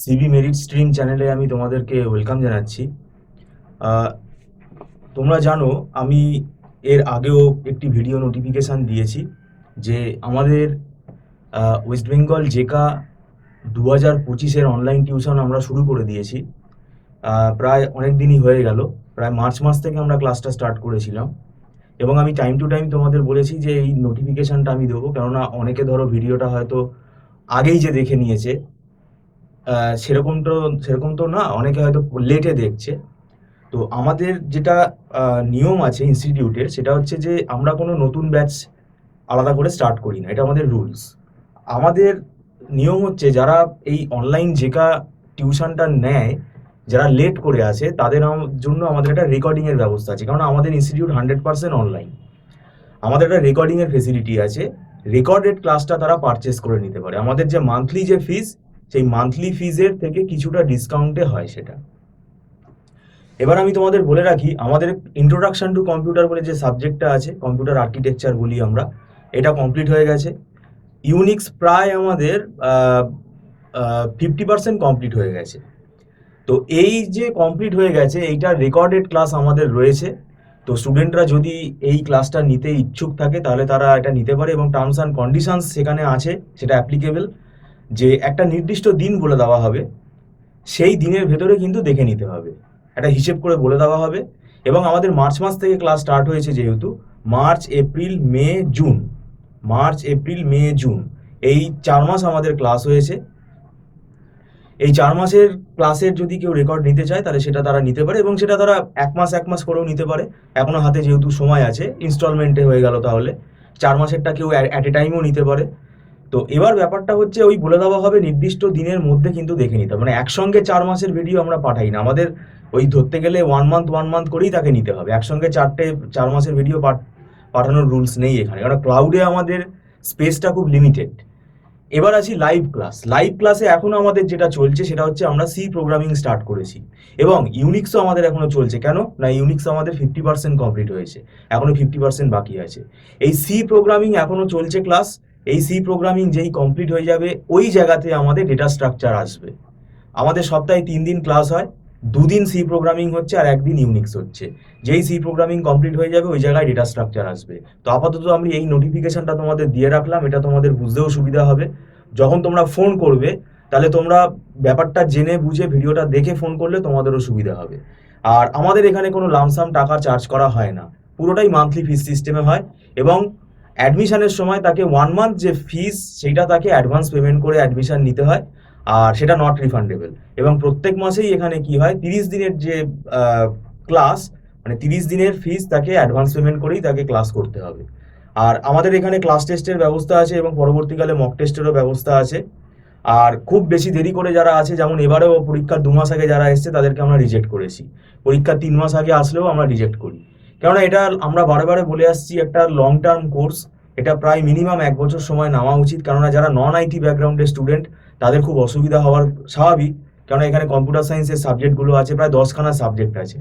CB merit stream চ্যানেলে আমি তোমাদেরকে ওয়েলকাম জানাচ্ছি। আহ, তোমরা জানো আমি এর আগেও একটি ভিডিও নোটিফিকেশান দিয়েছি যে আমাদের ওয়েস্ট বেঙ্গল জেকা 2025-এর অনলাইন টিউশন আমরা শুরু করে দিয়েছি। প্রায় অনেক দিনই হয়ে গেল, প্রায় মার্চ মাস থেকে আমরা ক্লাসটা স্টার্ট করেছিলাম এবং আমি টাইম টু টাইম তোমাদের বলেছি যে এই নোটিফিকেশানটা আমি দেবো, কেননা অনেকে ধরো ভিডিওটা হয়তো আগেই যে দেখে নিয়েছে, সেরকম তো না, অনেকে হয়তো লেটে দেখছে। তো আমাদের যেটা নিয়ম আছে ইনস্টিটিউটের, সেটা হচ্ছে যে আমরা কোনো নতুন ব্যাচ আলাদা করে স্টার্ট করি না, এটা আমাদের রুলস। আমাদের নিয়ম হচ্ছে যারা এই অনলাইন জেকা টিউশনটা নেয়, যারা লেট করে আসে তাদের জন্য আমাদের একটা রেকর্ডিংয়ের ব্যবস্থা আছে, কারণ আমাদের ইনস্টিটিউট 100% অনলাইন। আমাদের একটা রেকর্ডিংয়ের ফেসিলিটি আছে, রেকর্ডেড ক্লাসটা তারা পারচেস করে নিতে পারে। আমাদের যে মান্থলি যে ফিস, সেই মান্থলি ফিজের থেকে কিছুটা ডিসকাউন্টে হয় সেটা। এবার আমি তোমাদের বলে রাখি, আমাদের ইন্ট্রোডাকশন টু কম্পিউটার বলে যে সাবজেক্টটা আছে, কম্পিউটার আর্কিটেকচার বলি আমরা, এটা কমপ্লিট হয়ে গেছে। ইউনিক্স প্রায় আমাদের 50% কমপ্লিট হয়ে গেছে। তো এই যে কমপ্লিট হয়ে গেছে, এইটা রেকর্ডেড ক্লাস আমাদের রয়েছে। তো স্টুডেন্টরা যদি এই ক্লাসটা নিতে ইচ্ছুক থাকে তাহলে তারা এটা নিতে পারে, এবং টার্মস অ্যান্ড কন্ডিশনস সেখানে আছে, সেটা অ্যাপ্লিকেবল। যে একটা নির্দিষ্ট দিন বলে দেওয়া হবে, সেই দিনের ভেতরে কিন্তু দেখে নিতে হবে, একটা হিসেব করে বলে দেওয়া হবে। এবং আমাদের মার্চ মাস থেকে ক্লাস স্টার্ট হয়েছে, যেহেতু March April May June, March April May June এই 4 মাস আমাদের ক্লাস হয়েছে। এই 4 মাসের ক্লাসের যদি কেউ রেকর্ড নিতে চায় তাহলে সেটা তারা নিতে পারে, এবং সেটা তারা এক মাস করেও নিতে পারে। এখনো হাতে যেহেতু সময় আছে, ইনস্টলমেন্টে হয়ে গেল, তাহলে 4 মাসেরটা কেউ অ্যাট এ টাইমও নিতে পারে। তো এবার ব্যাপারটা হচ্ছে, ওই বলে দেওয়া হবে নির্দিষ্ট দিনের মধ্যে কিন্তু দেখে নিতে হবে, মানে একসঙ্গে 4 মাসের ভিডিও আমরা পাঠাই না। আমাদের ওই ধরতে গেলে ওয়ান মান্থ করেই তাকে নিতে হবে, একসঙ্গে 4মাসের ভিডিও পাঠানোর রুলস নেই এখানে, কারণ ক্লাউডে আমাদের স্পেসটা খুব লিমিটেড। এবার আসি লাইভ ক্লাস। লাইভ ক্লাসে এখনো আমাদের যেটা চলছে সেটা হচ্ছে আমরা সি প্রোগ্রামিং স্টার্ট করেছি, এবং ইউনিক্সও আমাদের এখনো চলছে। কেন না, ইউনিক্স আমাদের 50% কমপ্লিট হয়েছে, এখনো 50% বাকি আছে। এই সি প্রোগ্রামিং এখনো চলছে ক্লাস। এই সি প্রোগ্রামিং যেই কমপ্লিট হয়ে যাবে, ওই জায়গাতে আমাদের ডেটা স্ট্রাকচার আসবে। আমাদের সপ্তাহে 3 দিন ক্লাস হয়, 2 দিন সি প্রোগ্রামিং হচ্ছে আর একদিন ইউনিক্স হচ্ছে। যেই সি প্রোগ্রামিং কমপ্লিট হয়ে যাবে, ওই জায়গায় ডেটা স্ট্রাকচার আসবে। তো আপাতত আমি এই নোটিফিকেশনটা তোমাদের দিয়ে রাখলাম, এটা তোমাদের বুঝতেও সুবিধা হবে। যখন তোমরা ফোন করবে, তাহলে তোমরা ব্যাপারটা জেনে বুঝে ভিডিওটা দেখে ফোন করলে তোমাদেরও সুবিধা হবে। আর আমাদের এখানে কোনো লামসাম টাকা চার্জ করা হয় না, পুরোটাই মান্থলি ফিস সিস্টেমে হয়। এবং অ্যাডমিশনের সময় তাকে 1 মান্থ যে ফিস, সেইটা তাকে অ্যাডভান্স পেমেন্ট করে অ্যাডমিশন নিতে হয়, আর সেটা নট রিফান্ডেবল। এবং প্রত্যেক মাসেই এখানে কি হয়, 30 দিনের যে ক্লাস, মানে 30 দিনের ফিস তাকে অ্যাডভান্স পেমেন্ট করেই তাকে ক্লাস করতে হবে। আর আমাদের এখানে ক্লাস টেস্টের ব্যবস্থা আছে, এবং পরবর্তীকালে মক টেস্টেরও ব্যবস্থা আছে। আর খুব বেশি দেরি করে যারা আছে, যেমন এবারেও পরীক্ষার 2 মাস আগে যারা এসছে তাদেরকে আমরা রিজেক্ট করেছি, পরীক্ষার 3 মাস আগে আসলেও আমরা রিজেক্ট করি। কেননা এটা আমরা বারে বারে বলে আসছি, একটা লং টার্ম কোর্স, এটা প্রায় মিনিমাম 1 বছর সময় নেওয়া উচিত। কেননা যারা নন আইটি ব্যাকগ্রাউন্ডের স্টুডেন্ট, তাদের খুব অসুবিধা হওয়ার স্বাভাবিক, কারণ এখানে কম্পিউটার সায়েন্সের সাবজেক্টগুলো আছে, প্রায় 10খানা সাবজেক্ট আছে।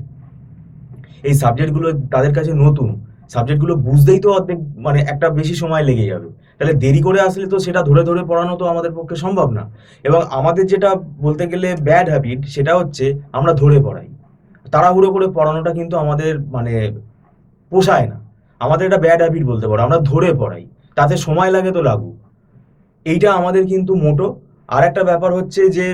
এই সাবজেক্টগুলো তাদের কাছে নতুন, সাবজেক্টগুলো বুঝতেই তো অর্ধেক, মানে একটা বেশি সময় লেগে যাবে। তাহলে দেরি করে আসলে তো সেটা ধরে ধরে পড়ানো তো আমাদের পক্ষে সম্ভব না। এবং আমাদের যেটা বলতে গেলে ব্যাড হ্যাবিট, সেটা হচ্ছে আমরা ধরে পড়াই। তাড়াহুড়ো করে পড়ানোটা কিন্তু আমাদের মানে পোষায় না। আমাদের একটা ব্যাড হ্যাবিট বলতে পারো, আমরা ধরে পড়াই, তাতে সময় লাগে তো লাগুক, এইটা আমাদের কিন্তু মোটো। আর একটা ব্যাপার হচ্ছে যে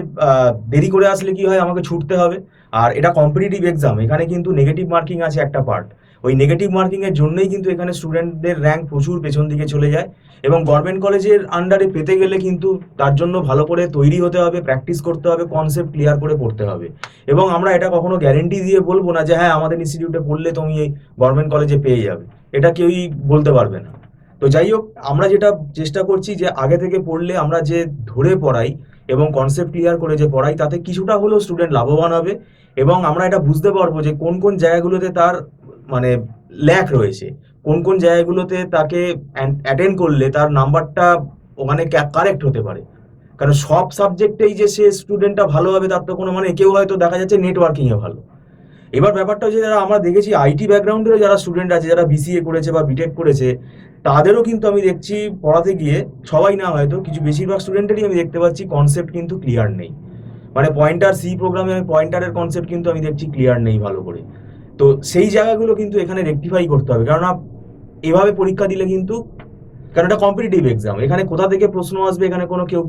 দেরি করে আসলে কি হয়, আমাকে ছুটতে হবে। আর এটা কম্পিটিটিভ এক্সাম, এখানে কিন্তু নেগেটিভ মার্কিং আছে একটা পার্ট। ওই নেগেটিভ মার্কিং এর জন্যই কিন্তু এখানে স্টুডেন্টদের র্যাঙ্ক প্রচুর পেছন দিকে চলে যায়। এবং গভর্নমেন্ট কলেজের আন্ডারে পেতে গেলে কিন্তু তার জন্য ভালো করে তৈরি হতে হবে, প্র্যাকটিস করতে হবে, কনসেপ্ট ক্লিয়ার করে পড়তে হবে। এবং আমরা এটা কখনো গ্যারেন্টি দিয়ে বলবো না যে হ্যাঁ আমাদের ইনস্টিটিউটে পড়লে তুমি এই গভর্নমেন্ট কলেজে পেয়ে যাবে, এটা কেউই বলতে পারবে না। তো যাই হোক, আমরা যেটা চেষ্টা করছি যে আগে থেকে পড়লে আমরা যে ধরে পড়াই এবং কনসেপ্ট ক্লিয়ার করে যে পড়াই, তাতে কিছুটা হলেও স্টুডেন্ট লাভবান হবে। এবং আমরা এটা বুঝতে পারবো যে কোন কোন জায়গাগুলোতে তার মানে ল্যাক রয়েছে, কোন কোন জায়গাগুলোতে তাকে অ্যাটেন্ড করলে তার নাম্বারটা ওখানে কারেক্ট হতে পারে। কারণ সব সাবজেক্টেই যে সে স্টুডেন্টটা ভালো হবে তার তো কোনো মানে, কেউ হয়তো দেখা যাচ্ছে নেটওয়ার্কিংয়ে ভালো। এবার ব্যাপারটা হচ্ছে, যারা আমরা দেখেছি আইটি ব্যাকগ্রাউন্ডেরও যারা স্টুডেন্ট আছে, যারা বিসিএ করেছে বা বিটেক করেছে, তাদেরও কিন্তু আমি দেখছি পড়াতে গিয়ে, সবাই না হয়তো, কিছু বেশিরভাগ স্টুডেন্টেরই আমি দেখতে পাচ্ছি কনসেপ্ট কিন্তু ক্লিয়ার নেই। মানে পয়েন্টার সি প্রোগ্রামে আমি পয়েন্টারের কনসেপ্ট কিন্তু আমি দেখছি ক্লিয়ার নেই ভালো করে। তো সেই জায়গাগুলো কিন্তু এখানে রেকটিফাই করতে হবে, কেননা এভাবে পরীক্ষা দিলে কিন্তু, কারণ এটা কম্পিটিটিভ এক্সাম, এখানে কোথা থেকে প্রশ্ন আসবে এখানে কোনো কেউ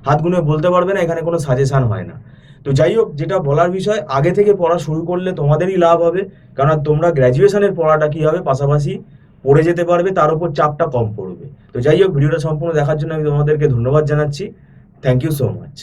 হাত গুনে বলতে পারবে না, এখানে কোনো সাজেশন হয় না। তো যাই হোক, যেটা বলার বিষয়, আগে থেকে পড়া শুরু করলে তোমাদেরই লাভ হবে, কারণ তোমরা গ্র্যাজুয়েশনের পড়াটা কি হবে পাশাপাশি পড়ে যেতে পারবে, তার উপর চাপটা কম পড়বে। তো যাই হোক, ভিডিওটা সম্পূর্ণ দেখার জন্য আমি তোমাদেরকে ধন্যবাদ জানাচ্ছি। Thank you so much.